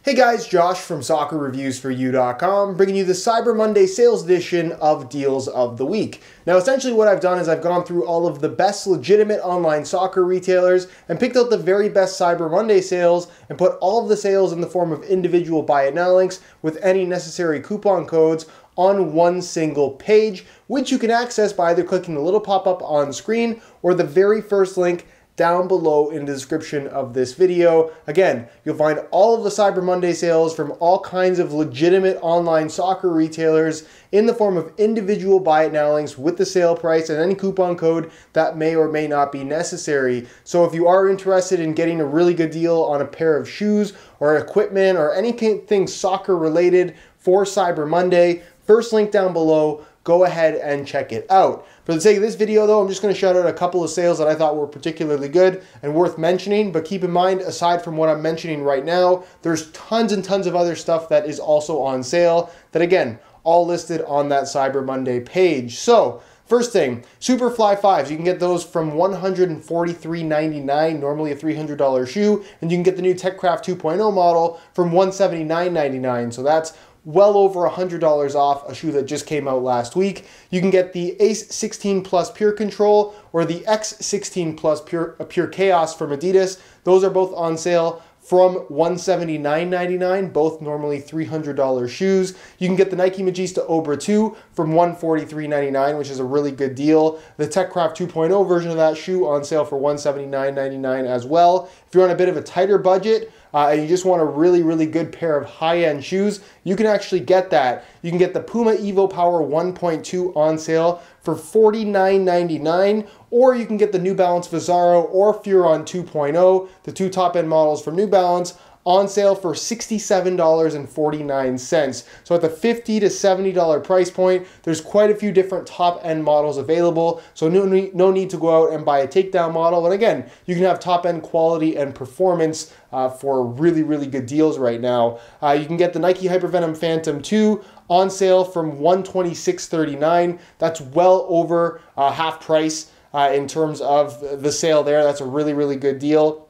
Hey guys, Josh from SoccerReviewsForYou.com bringing you the Cyber Monday sales edition of Deals of the Week. Now essentially what I've done is I've gone through all of the best legitimate online soccer retailers and picked out the very best Cyber Monday sales and put all of the sales in the form of individual buy it now links with any necessary coupon codes on one single page, which you can access by either clicking the little pop-up on screen or the very first link down below in the description of this video. Again, you'll find all of the Cyber Monday sales from all kinds of legitimate online soccer retailers in the form of individual buy it now links with the sale price and any coupon code that may or may not be necessary. So if you are interested in getting a really good deal on a pair of shoes or equipment or anything soccer related for Cyber Monday, first link down below, go ahead and check it out. For the sake of this video though, I'm just going to shout out a couple of sales that I thought were particularly good and worth mentioning, but keep in mind, aside from what I'm mentioning right now, there's tons and tons of other stuff that is also on sale that again, all listed on that Cyber Monday page. So, first thing, Superfly 5s, you can get those from $143.99, normally a $300 shoe, and you can get the new TechCraft 2.0 model from $179.99, so that's well over $100 off a shoe that just came out last week. You can get the Ace 16 Plus Pure Control or the X 16 Plus Pure Chaos from Adidas. Those are both on sale from $179.99, both normally $300 shoes. You can get the Nike Magista Obra 2 from $143.99, which is a really good deal. The TechCraft 2.0 version of that shoe on sale for $179.99 as well. If you're on a bit of a tighter budget, and you just want a really, really good pair of high-end shoes, you can actually get that. You can get the Puma Evo Power 1.2 on sale for $49.99, or you can get the New Balance Vizaro or Furon 2.0, the two top-end models from New Balance, on sale for $67.49. So at the $50 to $70 price point, there's quite a few different top-end models available, so no need to go out and buy a takedown model. And again, you can have top-end quality and performance for really, really good deals right now. You can get the Nike Hypervenom Phantom 2 on sale from $126.39. That's well over half price in terms of the sale there. That's a really, really good deal.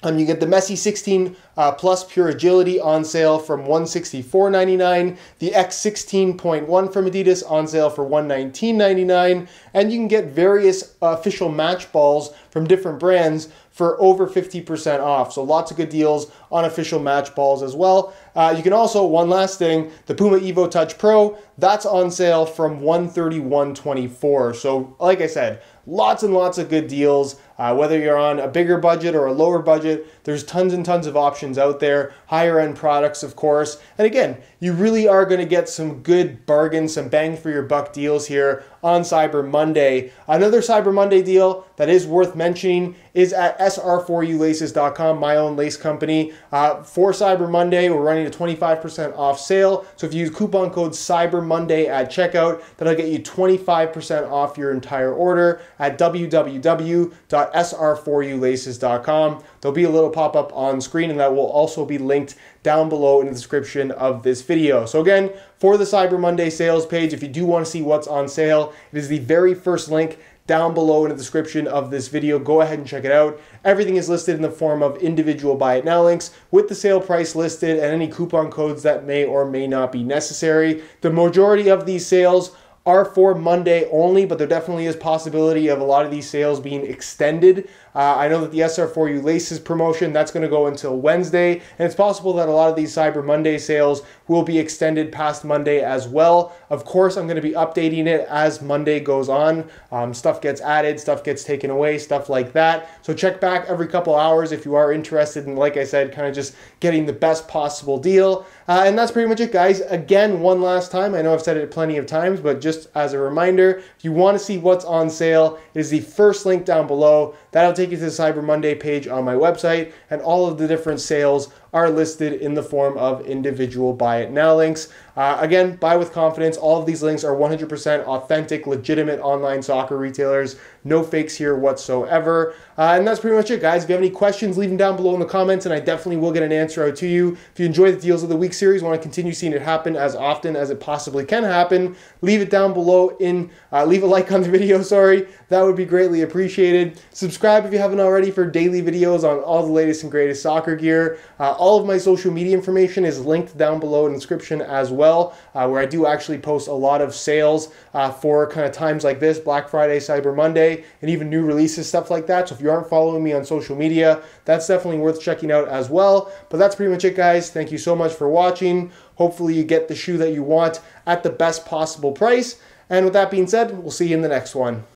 You get the Messi 16 Plus Pure Agility on sale from $164.99, the X 16.1 from Adidas on sale for $119.99, and you can get various official match balls from different brands for over 50% off. So lots of good deals on official match balls as well. You can also, one last thing, the Puma Evo Touch Pro, that's on sale from $131.24. So like I said, lots and lots of good deals. Whether you're on a bigger budget or a lower budget, there's tons and tons of options out there. Higher end products, of course. And again, you really are going to get some good bargains, some bang for your buck deals here on Cyber Monday. Another Cyber Monday deal that is worth mentioning is at SR4ULaces.com, my own lace company. For Cyber Monday, we're running a 25% off sale. So if you use coupon code Cyber Monday at checkout, that'll get you 25% off your entire order at www.sr4ulaces.com. There'll be a little pop-up on screen, and that will also be linked down below in the description of this video. So again, for the Cyber Monday sales page, if you do want to see what's on sale, it is the very first link down below in the description of this video. Go ahead and check it out. Everything is listed in the form of individual buy it now links with the sale price listed and any coupon codes that may or may not be necessary. The majority of these sales are for Monday only, but there definitely is possibility of a lot of these sales being extended. I know that the SR4U Laces promotion, that's going to go until Wednesday, and it's possible that a lot of these Cyber Monday sales will be extended past Monday as well. Of course, I'm going to be updating it as Monday goes on. Stuff gets added, stuff gets taken away, stuff like that. So check back every couple hours if you are interested in, like I said, kind of just getting the best possible deal. And that's pretty much it, guys. Again, one last time, I know I've said it plenty of times, but just as a reminder, if you want to see what's on sale, it is the first link down below. That'll take you to the Cyber Monday page on my website, and all of the different sales are listed in the form of individual buy it now links. Again, buy with confidence. All of these links are 100% authentic, legitimate online soccer retailers. No fakes here whatsoever. And that's pretty much it, guys. If you have any questions, leave them down below in the comments, and I definitely will get an answer out to you. If you enjoy the Deals of the Week series, want to continue seeing it happen as often as it possibly can happen, leave it down below leave a like on the video, sorry. That would be greatly appreciated. Subscribe if you haven't already for daily videos on all the latest and greatest soccer gear. all of my social media information is linked down below in the description as well, where I do actually post a lot of sales for kind of times like this, Black Friday, Cyber Monday, and even new releases, stuff like that. So if you aren't following me on social media, that's definitely worth checking out as well. But that's pretty much it, guys. Thank you so much for watching. Hopefully you get the shoe that you want at the best possible price. And with that being said, we'll see you in the next one.